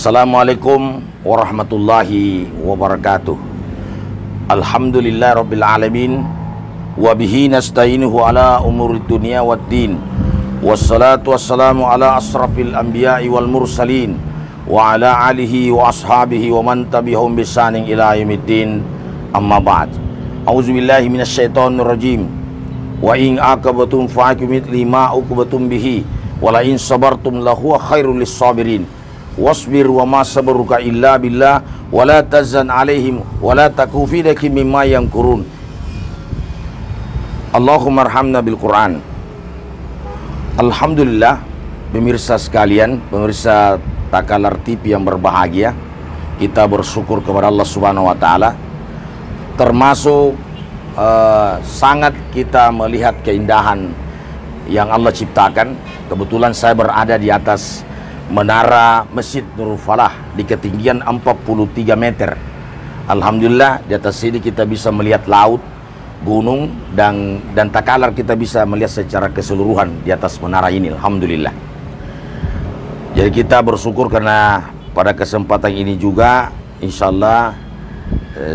Assalamualaikum warahmatullahi wabarakatuh. Alhamdulillah rabbil alamin. Wabihi nasta'inuhu ala umurid dunia waddin. Wassalatu wassalamu ala asrafil anbiya'i wal mursalin. Wa ala alihi wa ashabihi wa man tabi'ahum bisaning ila yaumiddin. Amma ba'd. A'udzubillahi minasyaitonir rajim. Wa in aqabatum fa'aqimitli ma uqbatum bihi. Wa la in sabartum lahuwa khairul lis-sabirin. Wasbir wa ma sabruka illa billah wa la tazan alaihim wa la taku fi dakim mimma yamkurun. Allahumma arhamna bil Quran. Alhamdulillah, pemirsa sekalian, pemirsa Takalar TV yang berbahagia, kita bersyukur kepada Allah Subhanahu wa taala. Termasuk sangat kita melihat keindahan yang Allah ciptakan. Kebetulan saya berada di atas menara Masjid Nurul Falah di ketinggian 43 meter. Alhamdulillah, di atas sini kita bisa melihat laut, gunung, dan Takalar kita bisa melihat secara keseluruhan di atas menara ini. Alhamdulillah. Jadi kita bersyukur karena pada kesempatan ini juga insya Allah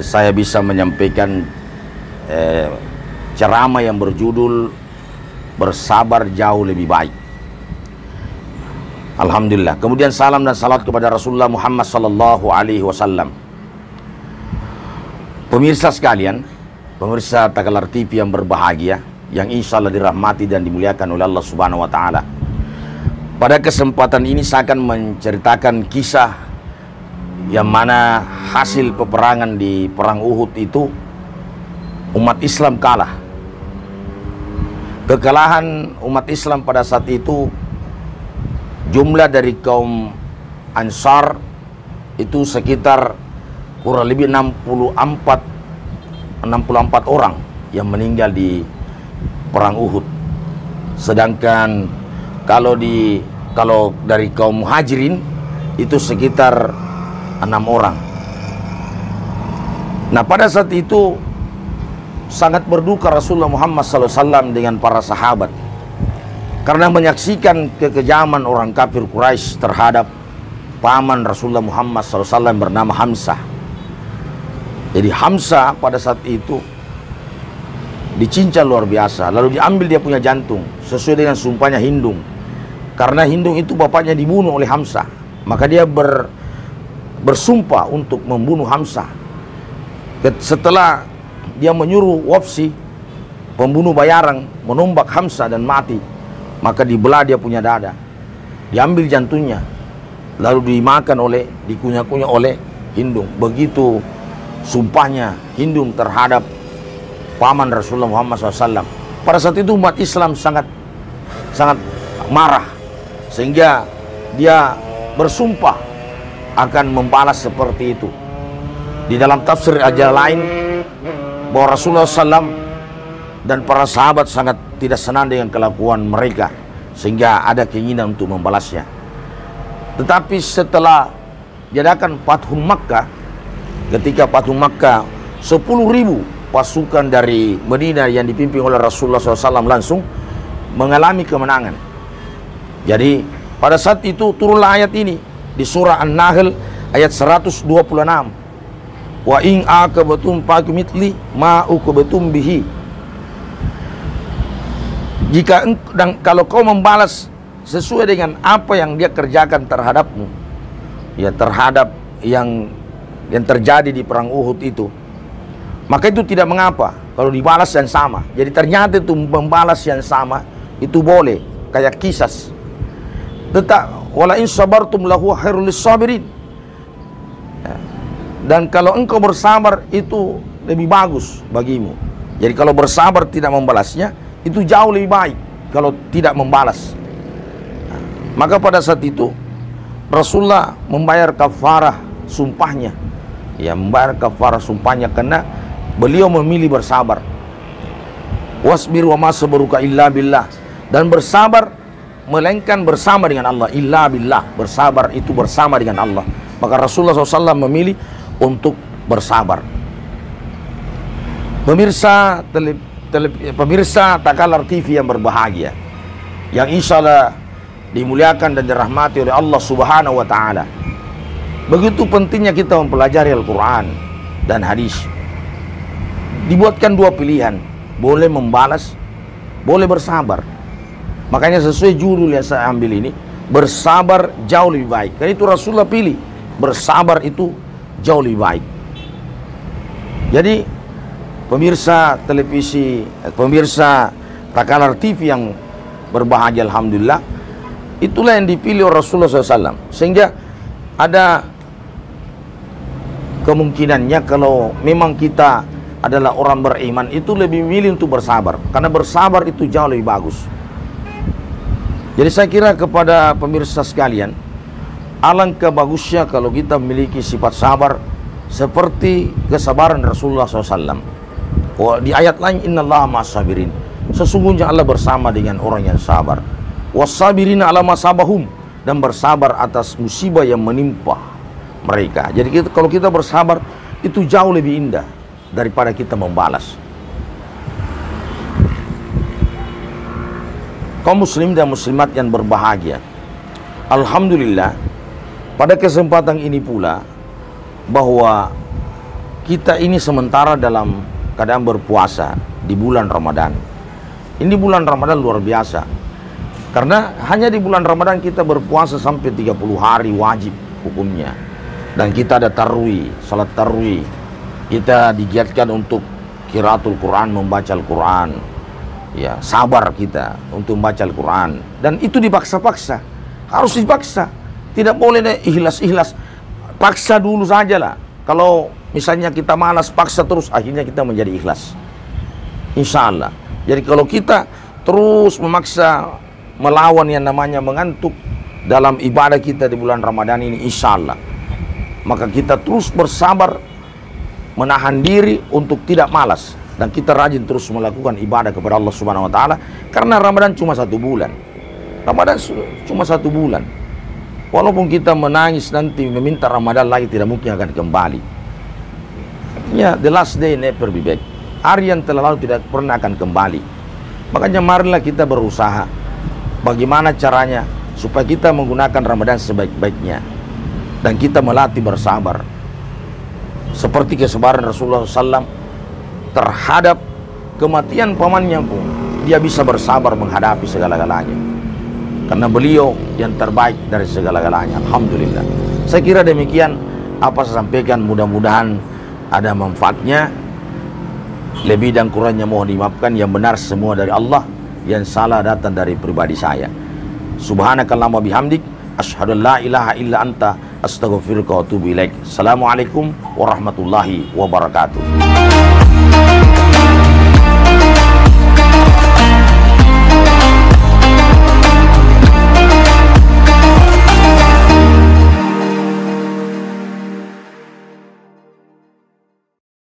saya bisa menyampaikan ceramah yang berjudul Bersabar Jauh Lebih Baik. Alhamdulillah. Kemudian salam dan salat kepada Rasulullah Muhammad sallallahu alaihi wasallam. Pemirsa sekalian, pemirsa Takalar TV yang berbahagia, yang insya Allah dirahmati dan dimuliakan oleh Allah Subhanahu wa taala. Pada kesempatan ini saya akan menceritakan kisah yang mana hasil peperangan di perang Uhud itu umat Islam kalah. Kekalahan umat Islam pada saat itu, jumlah dari kaum Ansar itu sekitar kurang lebih 64 orang yang meninggal di perang Uhud. Sedangkan kalau dari kaum Muhajirin itu sekitar 6 orang. Nah, pada saat itu sangat berduka Rasulullah Muhammad SAW dengan para sahabat karena menyaksikan kekejaman orang kafir Quraisy terhadap paman Rasulullah Muhammad SAW bernama Hamzah. Jadi Hamzah pada saat itu dicincang luar biasa, lalu diambil dia punya jantung sesuai dengan sumpahnya Hindung. Karena Hindung itu bapaknya dibunuh oleh Hamzah, maka dia bersumpah untuk membunuh Hamzah. Setelah dia menyuruh Wafsi, pembunuh bayaran, menombak Hamzah dan mati, maka dibelah dia punya dada, diambil jantungnya, lalu dikunyah-kunyah oleh Hindung. Begitu sumpahnya Hindung terhadap paman Rasulullah Muhammad SAW. Pada saat itu umat Islam sangat marah, sehingga dia bersumpah akan membalas seperti itu. Di dalam tafsir aja lain, bahwa Rasulullah SAW dan para sahabat sangat tidak senang dengan kelakuan mereka, sehingga ada keinginan untuk membalasnya. Tetapi setelah diadakan Fathul Makkah, ketika Fathul Makkah 10.000 pasukan dari Madinah yang dipimpin oleh Rasulullah SAW langsung mengalami kemenangan. Jadi pada saat itu turunlah ayat ini di surah An-Nahl ayat 126. Wa in aqabatum fa'aqimitli ma uqbatum bihi. Kalau kau membalas sesuai dengan apa yang dia kerjakan terhadapmu, ya terhadap yang terjadi di perang Uhud itu, maka itu tidak mengapa kalau dibalas yang sama. Jadi ternyata itu membalas yang sama itu boleh, kayak kisas. Tetap wala in sabartum lahu khairul lis-sabirin. Dan kalau engkau bersabar itu lebih bagus bagimu. Jadi kalau bersabar tidak membalasnya itu jauh lebih baik kalau tidak membalas. Maka pada saat itu Rasulullah membayar kafarah sumpahnya. Ya, membayar kafarah sumpahnya karena beliau memilih bersabar. Wasbir wa ma sabruka illa billah. Dan bersabar melainkan bersama dengan Allah. Illa billah. Bersabar itu bersama dengan Allah. Maka Rasulullah SAW memilih untuk bersabar. Pemirsa Takalar TV yang berbahagia, yang insya Allah dimuliakan dan dirahmati oleh Allah Subhanahu wa taala. Begitu pentingnya kita mempelajari Al-Quran dan hadis. Dibuatkan dua pilihan, boleh membalas, boleh bersabar. Makanya sesuai judul yang saya ambil ini, bersabar jauh lebih baik. Karena itu Rasulullah pilih, bersabar itu jauh lebih baik. Jadi pemirsa televisi, pemirsa Takalar TV yang berbahagia, alhamdulillah, itulah yang dipilih oleh Rasulullah SAW. Sehingga ada kemungkinannya kalau memang kita adalah orang beriman, itu lebih milih untuk bersabar. Karena bersabar itu jauh lebih bagus. Jadi saya kira kepada pemirsa sekalian, alangkah bagusnya kalau kita memiliki sifat sabar seperti kesabaran Rasulullah SAW. Di ayat lain, innallaha ma'as-sabirin, sesungguhnya Allah bersama dengan orang yang sabar. Was-sabirina ala ma sabahum, dan bersabar atas musibah yang menimpa mereka. Jadi kalau kita bersabar itu jauh lebih indah daripada kita membalas. Kaum muslim dan muslimat yang berbahagia, alhamdulillah, pada kesempatan ini pula bahwa kita ini sementara dalam keadaan berpuasa di bulan Ramadan. Ini bulan Ramadan luar biasa, karena hanya di bulan Ramadan kita berpuasa sampai 30 hari wajib hukumnya. Dan kita ada tarwih, salat tarwih. Kita digiatkan untuk qiraatul Quran, membaca Al-Quran. Ya, sabar kita untuk membaca Al-Quran. Dan itu dipaksa-paksa, harus dipaksa. Tidak boleh ikhlas-ikhlas. Paksa dulu saja lah. Kalau misalnya kita malas, paksa terus, akhirnya kita menjadi ikhlas, insya Allah. Jadi kalau kita terus memaksa, melawan yang namanya mengantuk dalam ibadah kita di bulan Ramadan ini, insya Allah, maka kita terus bersabar, menahan diri untuk tidak malas, dan kita rajin terus melakukan ibadah kepada Allah Subhanahu wa Ta'ala. Karena Ramadan cuma 1 bulan. Ramadan cuma 1 bulan. Walaupun kita menangis nanti meminta Ramadan lagi, tidak mungkin akan kembali. Ya, the last day never be back. Hari yang telah lalu tidak pernah akan kembali. Makanya marilah kita berusaha bagaimana caranya supaya kita menggunakan Ramadan sebaik-baiknya, dan kita melatih bersabar seperti kesabaran Rasulullah SAW terhadap kematian pamannya pun. Dia bisa bersabar menghadapi segala-galanya, karena beliau yang terbaik dari segala-galanya. Alhamdulillah. Saya kira demikian apa saya sampaikan, mudah-mudahan ada manfaatnya. Lebih dan kurangnya mohon dimaafkan. Yang benar semua dari Allah, yang salah datang dari pribadi saya. Subhanakallahumma bihamdik, asyhadu an la ilaha illa anta, astaghfiruka wa atubu ilaik. Assalamualaikum warahmatullahi wabarakatuh.